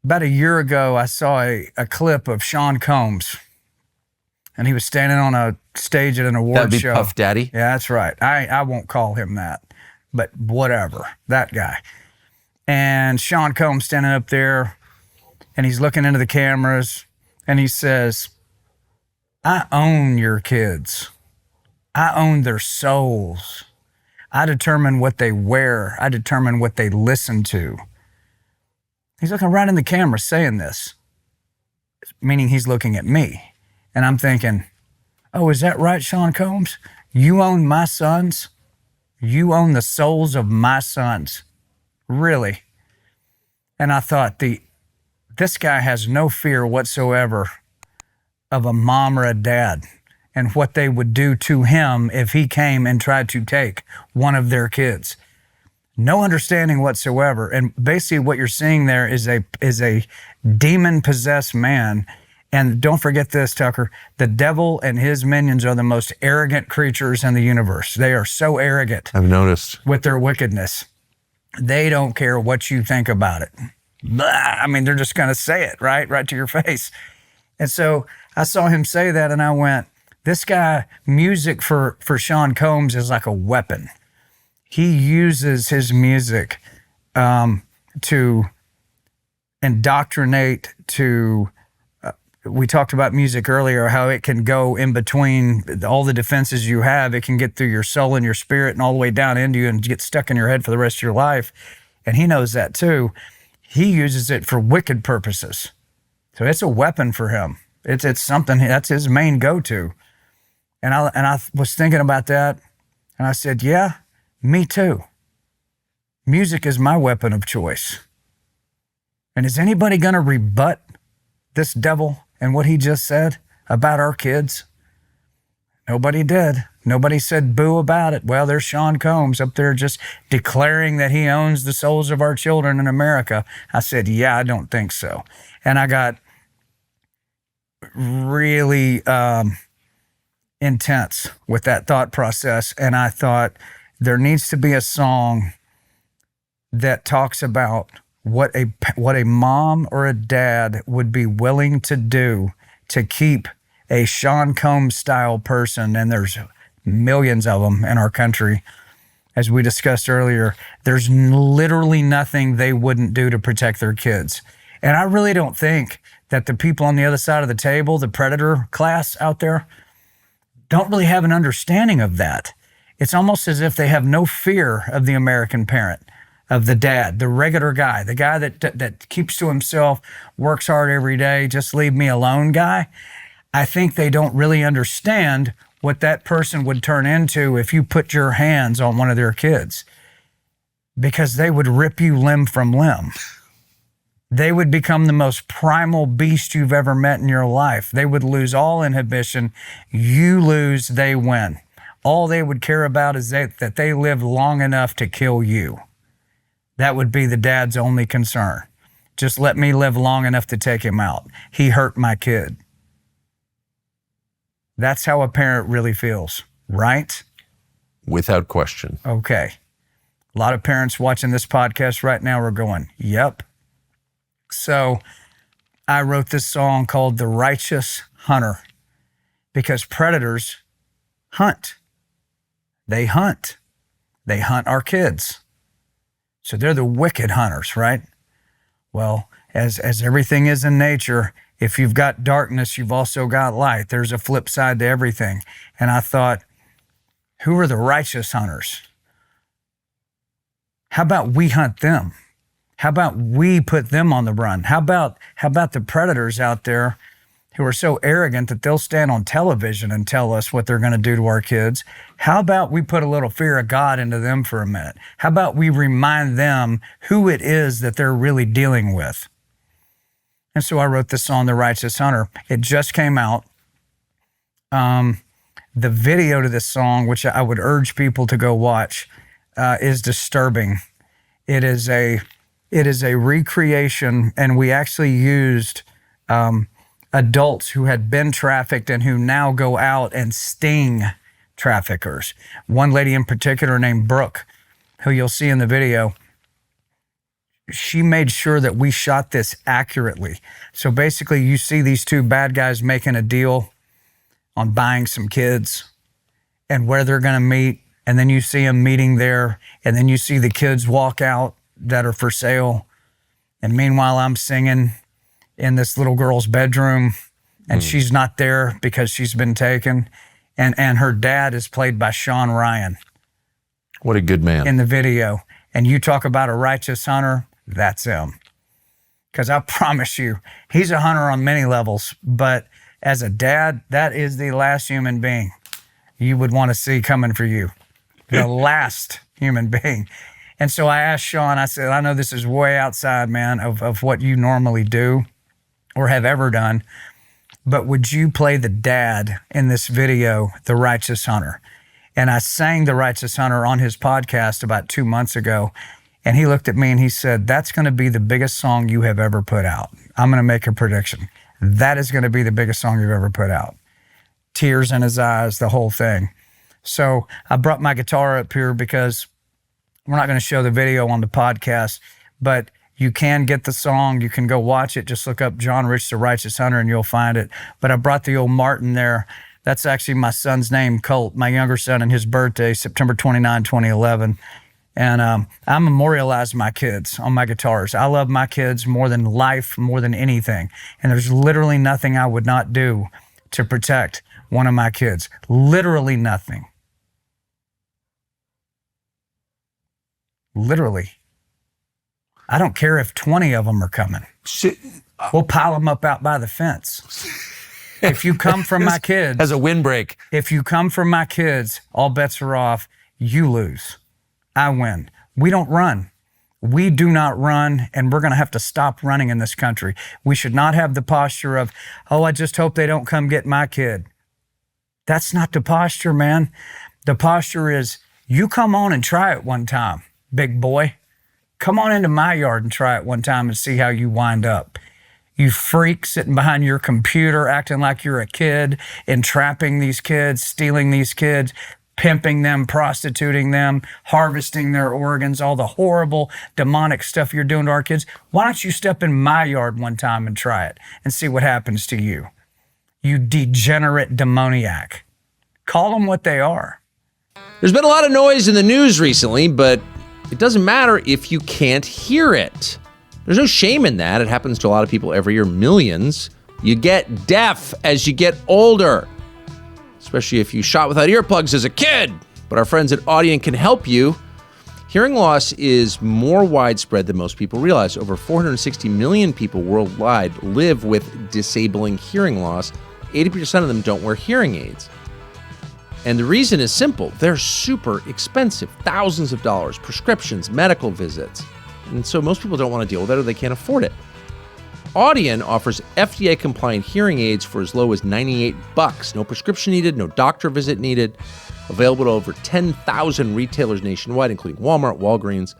about a year ago, I saw a clip of Sean Combs, and he was standing on a stage at an award That'd be show. Puff Daddy? Yeah, that's right. I won't call him that, but whatever, that guy. And Sean Combs standing up there, and he's looking into the cameras, and he says, I own your kids. I own their souls. I determine what they wear. I determine what they listen to. He's looking right in the camera saying this, meaning he's looking at me. And I'm thinking, oh, is that right, Sean Combs? You own my sons? You own the souls of my sons. Really? And I thought, this guy has no fear whatsoever of a mom or a dad and what they would do to him if he came and tried to take one of their kids. No understanding whatsoever. And basically what you're seeing there is a demon-possessed man. And don't forget this, Tucker, the devil and his minions are the most arrogant creatures in the universe. They are so arrogant. I've noticed. With their wickedness. They don't care what you think about it. Blah. I mean, they're just going to say it, right to your face. And so I saw him say that, and I went, this guy, music for Sean Combs is like a weapon. He uses his music to indoctrinate, we talked about music earlier, how it can go in between all the defenses you have. It can get through your soul and your spirit and all the way down into you and get stuck in your head for the rest of your life. And he knows that too. He uses it for wicked purposes. So it's a weapon for him. It's something, that's his main go-to. And I was thinking about that, and I said, yeah, me too. Music is my weapon of choice. And is anybody going to rebut this devil and what he just said about our kids? Nobody did. Nobody said boo about it. Well, there's Sean Combs up there just declaring that he owns the souls of our children in America. I said, yeah, I don't think so. And I got really intense with that thought process. And I thought there needs to be a song that talks about what a mom or a dad would be willing to do to keep a Sean Combs style person, and there's millions of them in our country. As we discussed earlier, there's literally nothing they wouldn't do to protect their kids. And I really don't think that the people on the other side of the table, the predator class out there, don't really have an understanding of that. It's almost as if they have no fear of the American parent, of the dad, the regular guy, the guy that keeps to himself, works hard every day, just leave me alone guy. I think they don't really understand what that person would turn into if you put your hands on one of their kids, because they would rip you limb from limb. They would become the most primal beast you've ever met in your life. They would lose all inhibition. You lose, they win. All they would care about is that they live long enough to kill you. That would be the dad's only concern. Just let me live long enough to take him out. He hurt my kid. That's how a parent really feels, right? Without question. Okay. A lot of parents watching this podcast right now are going, yep. So I wrote this song called The Righteous Hunter, because predators hunt. They hunt. They hunt our kids. So they're the wicked hunters, right? Well, as everything is in nature, if you've got darkness, you've also got light. There's a flip side to everything. And I thought, who are the righteous hunters? How about we hunt them? How about we put them on the run? How about the predators out there who are so arrogant that they'll stand on television and tell us what they're going to do to our kids? How about we put a little fear of God into them for a minute? How about we remind them who it is that they're really dealing with? And so I wrote this song, The Righteous Hunter. It just came out. The video to this song, which I would urge people to go watch, is disturbing. It is a recreation, and we actually used adults who had been trafficked and who now go out and sting traffickers. One lady in particular named Brooke, who you'll see in the video, she made sure that we shot this accurately. So basically, you see these two bad guys making a deal on buying some kids and where they're going to meet. And then you see them meeting there. And then you see the kids walk out that are for sale. And meanwhile, I'm singing in this little girl's bedroom, and she's not there because she's been taken. And her dad is played by Sean Ryan. What a good man. In the video. And you talk about a righteous hunter, that's him. Because I promise you, he's a hunter on many levels. But as a dad, that is the last human being you would want to see coming for you. The last human being. And so I asked Sean, I said, I know this is way outside, man, of what you normally do or have ever done, but would you play the dad in this video, The Righteous Hunter? And I sang The Righteous Hunter on his podcast about 2 months ago. And he looked at me and he said, that's going to be the biggest song you have ever put out. I'm going to make a prediction. That is going to be the biggest song you've ever put out. Tears in his eyes, the whole thing. So I brought my guitar up here because we're not going to show the video on the podcast, but you can get the song. You can go watch it. Just look up John Rich, The Righteous Hunter, and you'll find it. But I brought the old Martin there. That's actually my son's name, Colt, my younger son, and his birthday, September 29, 2011. And I memorialize my kids on my guitars. I love my kids more than life, more than anything. And there's literally nothing I would not do to protect one of my kids. Literally nothing. Literally. I don't care if 20 of them are coming. We'll pile them up out by the fence. If you come from my kids. As a windbreak. If you come from my kids, all bets are off. You lose. I win. We don't run. We do not run, and we're going to have to stop running in this country. We should not have the posture of, oh, I just hope they don't come get my kid. That's not the posture, man. The posture is, you come on and try it one time, big boy. Come on into my yard and try it one time and see how you wind up. You freak sitting behind your computer, acting like you're a kid, entrapping these kids, stealing these kids, pimping them, prostituting them, harvesting their organs, all the horrible demonic stuff you're doing to our kids. Why don't you step in my yard one time and try it and see what happens to you? You degenerate demoniac. Call them what they are. There's been a lot of noise in the news recently, but it doesn't matter if you can't hear it. There's no shame in that. It happens to a lot of people every year, millions. You get deaf as you get older, especially if you shot without earplugs as a kid. But our friends at Audien can help you. Hearing loss is more widespread than most people realize. Over 460 million people worldwide live with disabling hearing loss. 80% of them don't wear hearing aids. And the reason is simple. They're super expensive. Thousands of dollars, prescriptions, medical visits. And so most people don't want to deal with it or they can't afford it. Audien offers FDA-compliant hearing aids for as low as $98. No prescription needed, no doctor visit needed. Available to over 10,000 retailers nationwide, including Walmart, Walgreens.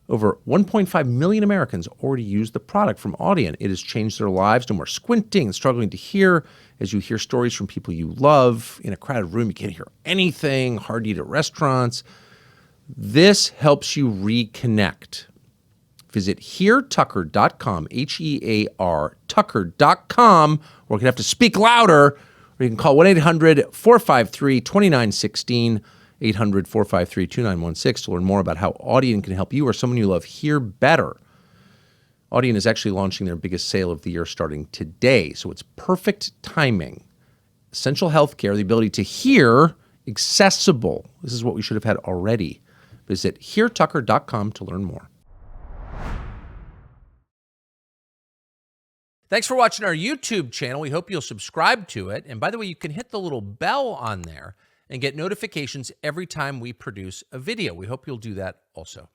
Over 1.5 million Americans already use the product from Audien. It has changed their lives. No more squinting and struggling to hear as you hear stories from people you love. In a crowded room, you can't hear anything, hard to eat at restaurants. This helps you reconnect. Visit heartucker.com, H-E-A-R, tucker.com, or you can have to speak louder, or you can call 1-800-453-2916, 800-453-2916 to learn more about how Audien can help you or someone you love hear better. Audien is actually launching their biggest sale of the year starting today, so it's perfect timing. Essential healthcare, the ability to hear, accessible. This is what we should have had already. Visit heartucker.com to learn more. Thanks for watching our YouTube channel. We hope you'll subscribe to it. And by the way, you can hit the little bell on there and get notifications every time we produce a video. We hope you'll do that also.